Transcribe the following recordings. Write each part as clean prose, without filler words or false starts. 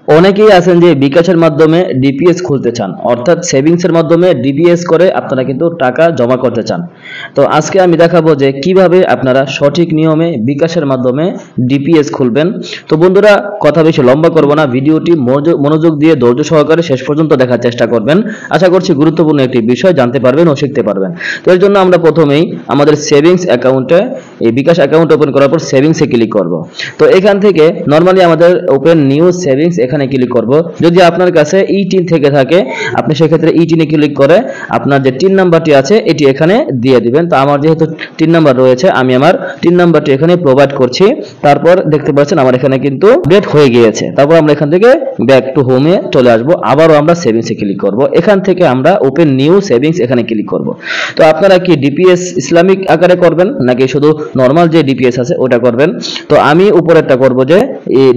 অনেকেই আছেন যে বিকাশের মাধ্যমে ডিপিএস খুলতে চান, অর্থাৎ সেভিংস এর মাধ্যমে ডিপিএস করে আপনারা কিন্তু টাকা জমা করতে চান। তো আজকে আমি দেখাবো যে কিভাবে আপনারা সঠিক নিয়মে বিকাশের মাধ্যমে ডিপিএস খুলবেন। তো বন্ধুরা, কথা বেশি লম্বা করব না, ভিডিওটি মনোযোগ দিয়ে ধৈর্য সহকারে শেষ পর্যন্ত দেখার চেষ্টা করবেন। আশা করছি গুরুত্বপূর্ণ একটি বিষয় জানতে পারবেন ও শিখতে পারবেন। তো এর জন্য আমরা প্রথমেই আমাদের সেভিংস অ্যাকাউন্টে, এই বিকাশ অ্যাকাউন্ট ওপেন করার পর সেভিংসে ক্লিক করব। তো এখান থেকে নরমালি আমাদের ওপেন নিউ সেভিংস এখানে ক্লিক করব। যদি আপনার কাছে ই-টিন থেকে থাকে, আপনি সেক্ষেত্রে ই-টিনে ক্লিক করে আপনার যে টিন নাম্বারটি আছে এটি এখানে দিয়ে দিবেন। তো আমার যেহেতু টিন নাম্বার রয়েছে, আমি আমার টিন নাম্বারটি এখানে প্রোভাইড করছি। তারপর দেখতে পাচ্ছেন আমার এখানে কিন্তু আপডেট হয়ে গিয়েছে। তারপর আমরা এখান থেকে ব্যাক টু হোমে চলে আসব, আবারও আমরা সেভিংসে ক্লিক করব। এখান থেকে আমরা ওপেন নিউ সেভিংস এখানে ক্লিক করব। তো আপনারা কি ডিপিএস ইসলামিক আকারে করবেন নাকি শুধু নরমাল যে ডিপিএস আছে ওটা করবেন? তো আমি উপরেরটা করব, যে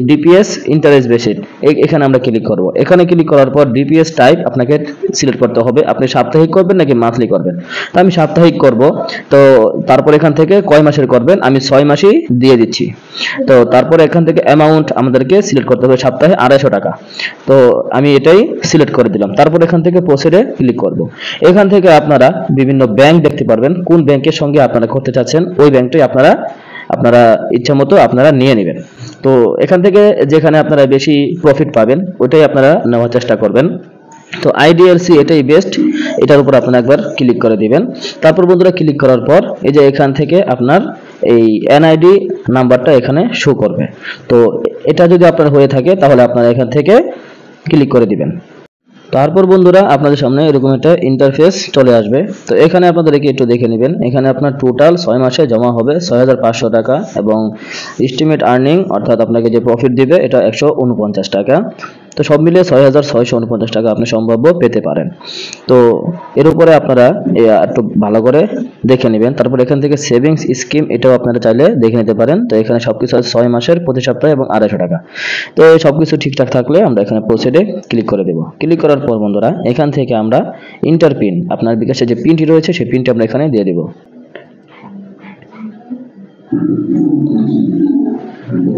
ডিপিএস ইন্টারেস্ট বেসিড, এখানে আমরা ক্লিক করব। এখানে ক্লিক করার পর ডিপিএস টাইপ আপনাকে সিলেক্ট করতে হবে, আপনি সাপ্তাহিক করবেন নাকি মান্থলি করবেন। তো আমি সাপ্তাহিক করব। তো তারপর এখান থেকে কয় মাসের করবেন, আমি 6 মাসই দিয়ে দিচ্ছি। তো তারপর এখান থেকে অ্যামাউন্ট আমাদেরকে সিলেক্ট করতে হবে, সপ্তাহে 250 টাকা। তো আমি এটাই সিলেক্ট করে দিলাম। তারপর এখান থেকে প্রসিডে ক্লিক করব। এখান থেকে আপনারা বিভিন্ন ব্যাংক দেখতে পারবেন, কোন ব্যাংকের সঙ্গে আপনারা করতে চাচ্ছেন ওই ব্যাংকটাই আপনারা ইচ্ছা মতো আপনারা নিয়ে নেবেন। তো এখান থেকে যেখানে আপনারা বেশি প্রফিট পাবেন ওইটাই আপনারা নেওয়ার চেষ্টা করবেন। তো আইডিএলসি এটাই বেস্ট, এটার উপর আপনারা একবার ক্লিক করে দিবেন। তারপর বন্ধুরা ক্লিক করার পর এই যে এখান থেকে আপনার এই এনআইডি নাম্বারটা এখানে শো করবে। তো এটা যদি আপনার হয়ে থাকে তাহলে আপনারা এখান থেকে ক্লিক করে দিবেন। তারপর বন্ধুরা আপনাদের সামনে এরকম একটা ইন্টারফেস চলে আসবে। তো এখানে আপনাদেরকে একটু দেখে নেবেন, এখানে আপনার টোটাল 6 মাসে জমা হবে 6500 টাকা এবং এস্টিমেট আর্নিং অর্থাৎ আপনাকে যে প্রফিট দিবে এটা 149 টাকা। তো সব মিলিয়ে 6649 টাকা আপনি সম্ভাব্য পেতে পারেন। তো এর উপরে আপনারা একটু ভালো করে দেখে নেবেন। তারপর এখান থেকে সেভিংস স্কিম এটাও আপনারা চাইলে দেখে নিতে পারেন। তো এখানে সবকিছু আছে 6 মাসের প্রতি সপ্তাহে এবং 250 টাকা। তো সবকিছু ঠিকঠাক থাকলে আমরা এখানে প্রসিডে ক্লিক করে দেব। ক্লিক করার পর বন্ধুরা এখান থেকে আমরা ইন্টার পিন, আপনার বিকাশে যে পিনটি রয়েছে সেই পিনটি আমরা এখানে দিয়ে দেব।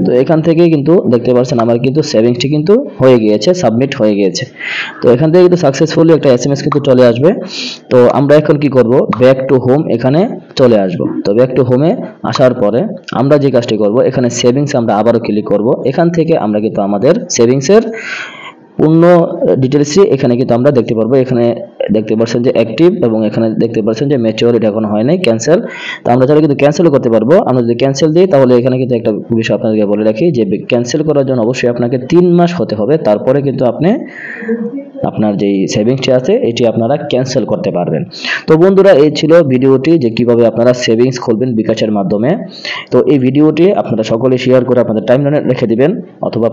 তো এখান থেকে কিন্তু দেখতে পাচ্ছেন আমার কিন্তু সেভিংসটি কিন্তু হয়ে গিয়েছে, সাবমিট হয়ে গিয়েছে। তো এখান থেকে কিন্তু সাকসেসফুলি একটা এসএমএস কিন্তু চলে আসবে। তো আমরা এখন কি করব, ব্যাক টু হোম এখানে চলে আসব। তো ব্যাক টু হোমে আসার পরে আমরা যে কাজটি করব, এখানে সেভিংস আমরা আবারও ক্লিক করব। এখান থেকে আমরা কিন্তু আমাদের সেভিংসের পূর্ণ ডিটেলসই এখানে কিন্তু আমরা দেখতে পারবো। এখানে দেখতে পাচ্ছেন যে অ্যাক্টিভ এবং এখানে দেখতে পাচ্ছেন যে ম্যাচিওর, এটা এখনো হয় নাই, ক্যান্সেল। তো আমরা চাইলে কিন্তু ক্যান্সেলও করতে পারবো। আমরা যদি ক্যান্সেল দিই তাহলে এখানে কিন্তু একটা বিষয় আপনাদেরকে বলে রাখি যে ক্যান্সেল করার জন্য অবশ্যই আপনাকে 3 মাস হতে হবে, তারপরে কিন্তু আপনি আপনার যেই সেভিংসটি আছে এটি আপনারা ক্যান্সেল করতে পারবেন। তো বন্ধুরা এই ছিল ভিডিওটি যে কিভাবে আপনারা সেভিংস খুলবেন বিকাশের মাধ্যমে। তো এই ভিডিওটি আপনারা সকলে শেয়ার করে আপনাদের টাইমলাইনে রেখে দিবেন, অথবা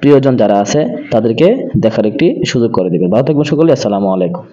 প্রিয়জন যারা আছে তাদেরকে দেখার একটি সুযোগ করে দিবেন। ভালো থাকবেন সকলে, আসসালামু আলাইকুম।